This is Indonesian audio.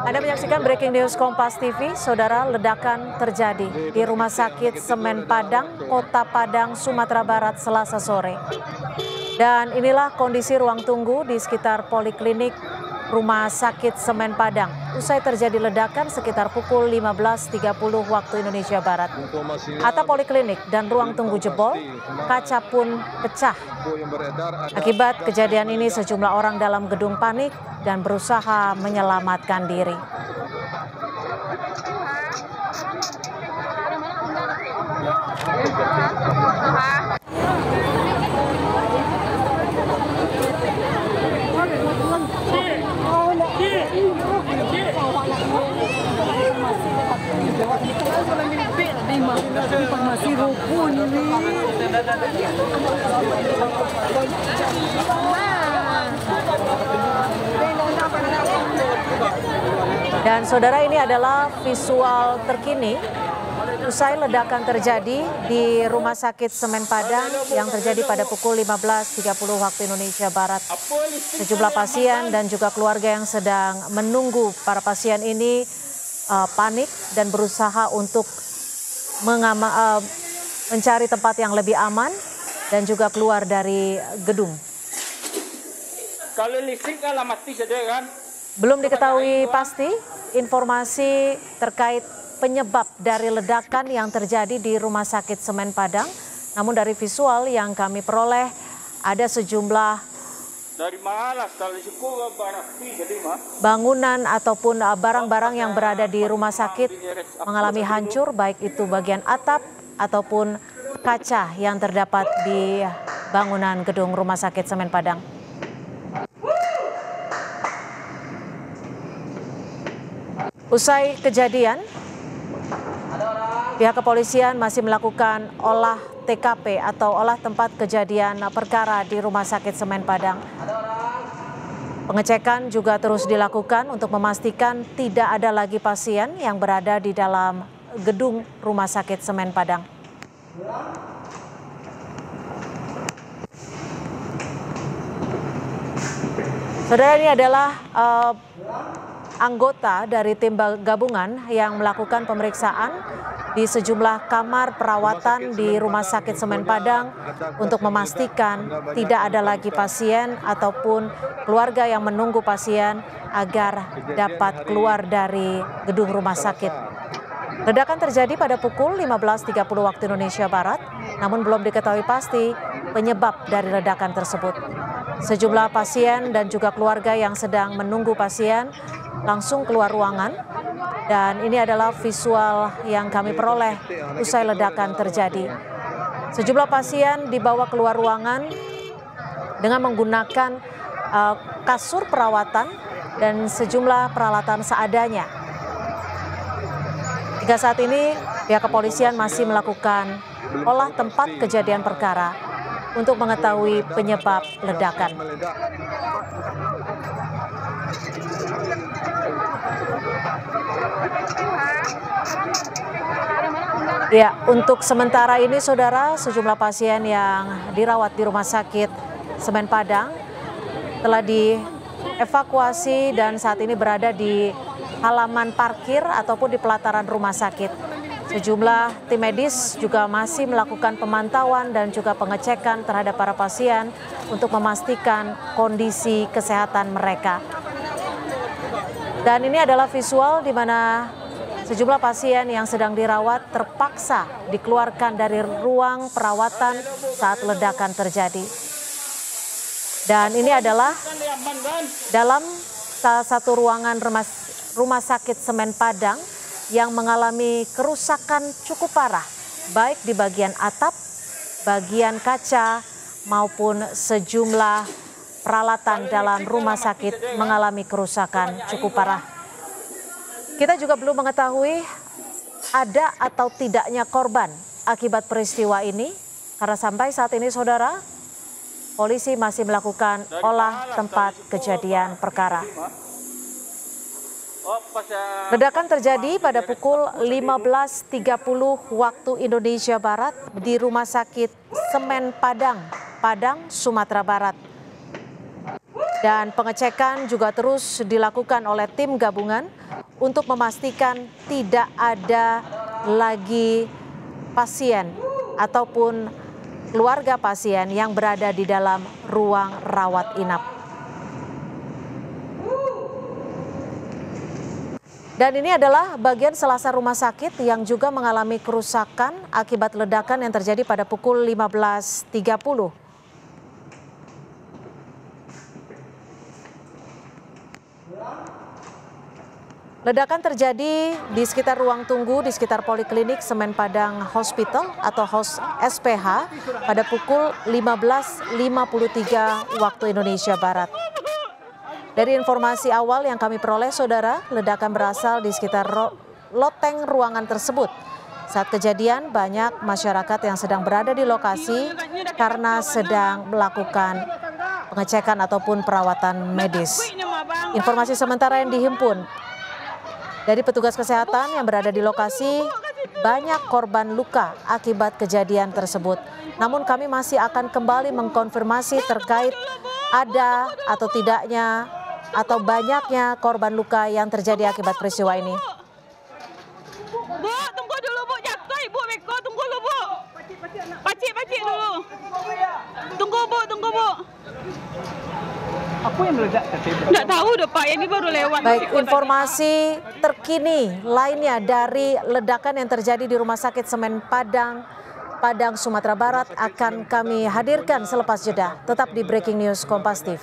Anda menyaksikan Breaking News Kompas TV. Saudara, ledakan terjadi di Rumah Sakit Semen Padang, Kota Padang, Sumatera Barat, Selasa sore. Dan inilah kondisi ruang tunggu di sekitar Poliklinik Rumah Sakit Semen Padang. Usai terjadi ledakan sekitar pukul 15.30 waktu Indonesia Barat. Atap poliklinik dan ruang tunggu jebol, kaca pun pecah. Akibat kejadian ini sejumlah orang dalam gedung panik dan berusaha menyelamatkan diri. Dan saudara, ini adalah visual terkini usai ledakan terjadi di Rumah Sakit Semen Padang yang terjadi pada pukul 15.30 waktu Indonesia Barat. Sejumlah pasien dan juga keluarga yang sedang menunggu para pasien ini panik dan berusaha untuk mencari tempat yang lebih aman dan juga keluar dari gedung. Kalau listrik kan mati saja kan? Belum diketahui pasti informasi terkait penyebab dari ledakan yang terjadi di Rumah Sakit Semen Padang. Namun dari visual yang kami peroleh ada sejumlah bangunan ataupun barang-barang yang berada di rumah sakit mengalami hancur, baik itu bagian atap ataupun kaca yang terdapat di bangunan gedung Rumah Sakit Semen Padang. Usai kejadian, pihak kepolisian masih melakukan olah TKP atau olah tempat kejadian perkara di Rumah Sakit Semen Padang. Pengecekan juga terus dilakukan untuk memastikan tidak ada lagi pasien yang berada di dalam gedung Rumah Sakit Semen Padang. Saudara, ini adalah anggota dari tim gabungan yang melakukan pemeriksaan di sejumlah kamar perawatan di Rumah Sakit Semen Padang untuk memastikan tidak ada lagi pasien ataupun keluarga yang menunggu pasien agar dapat keluar dari gedung rumah sakit. Ledakan terjadi pada pukul 15.30 waktu Indonesia Barat, namun belum diketahui pasti penyebab dari ledakan tersebut. Sejumlah pasien dan juga keluarga yang sedang menunggu pasien langsung keluar ruangan, dan ini adalah visual yang kami peroleh usai ledakan terjadi. Sejumlah pasien dibawa keluar ruangan dengan menggunakan kasur perawatan dan sejumlah peralatan seadanya. Hingga saat ini pihak kepolisian masih melakukan olah tempat kejadian perkara untuk mengetahui penyebab ledakan. Ya, untuk sementara ini saudara, sejumlah pasien yang dirawat di Rumah Sakit Semen Padang telah dievakuasi dan saat ini berada di halaman parkir ataupun di pelataran rumah sakit. Sejumlah tim medis juga masih melakukan pemantauan dan juga pengecekan terhadap para pasien untuk memastikan kondisi kesehatan mereka. Dan ini adalah visual di mana sejumlah pasien yang sedang dirawat terpaksa dikeluarkan dari ruang perawatan saat ledakan terjadi. Dan ini adalah dalam salah satu ruangan Rumah Sakit Semen Padang yang mengalami kerusakan cukup parah, baik di bagian atap, bagian kaca, maupun sejumlah peralatan dalam rumah sakit mengalami kerusakan cukup parah. Kita juga belum mengetahui ada atau tidaknya korban akibat peristiwa ini, karena sampai saat ini saudara, polisi masih melakukan olah tempat kejadian perkara. Ledakan terjadi pada pukul 15.30 waktu Indonesia Barat di Rumah Sakit Semen Padang, Padang, Sumatera Barat. Dan pengecekan juga terus dilakukan oleh tim gabungan untuk memastikan tidak ada lagi pasien ataupun keluarga pasien yang berada di dalam ruang rawat inap. Dan ini adalah bagian selasar rumah sakit yang juga mengalami kerusakan akibat ledakan yang terjadi pada pukul 15.30. Ledakan terjadi di sekitar ruang tunggu di sekitar Poliklinik Semen Padang Hospital atau SPH pada pukul 15.53 waktu Indonesia Barat. Dari informasi awal yang kami peroleh, saudara, ledakan berasal di sekitar loteng ruangan tersebut. Saat kejadian, banyak masyarakat yang sedang berada di lokasi karena sedang melakukan pengecekan ataupun perawatan medis. Informasi sementara yang dihimpun dari petugas kesehatan yang berada di lokasi, banyak korban luka akibat kejadian tersebut. Namun kami masih akan kembali mengkonfirmasi terkait ada atau tidaknya atau banyaknya korban luka yang terjadi akibat peristiwa ini. Bu, tunggu dulu Bu, jatuh Ibu Beko, tunggu dulu Bu. Pacik dulu. Tunggu Bu. Aku yang meledak tadi. Nggak tahu udah Pak, ini baru lewat. Baik, informasi terkini lainnya dari ledakan yang terjadi di Rumah Sakit Semen Padang, Sumatera Barat akan kami hadirkan selepas jeda. Tetap di Breaking News Kompas TV.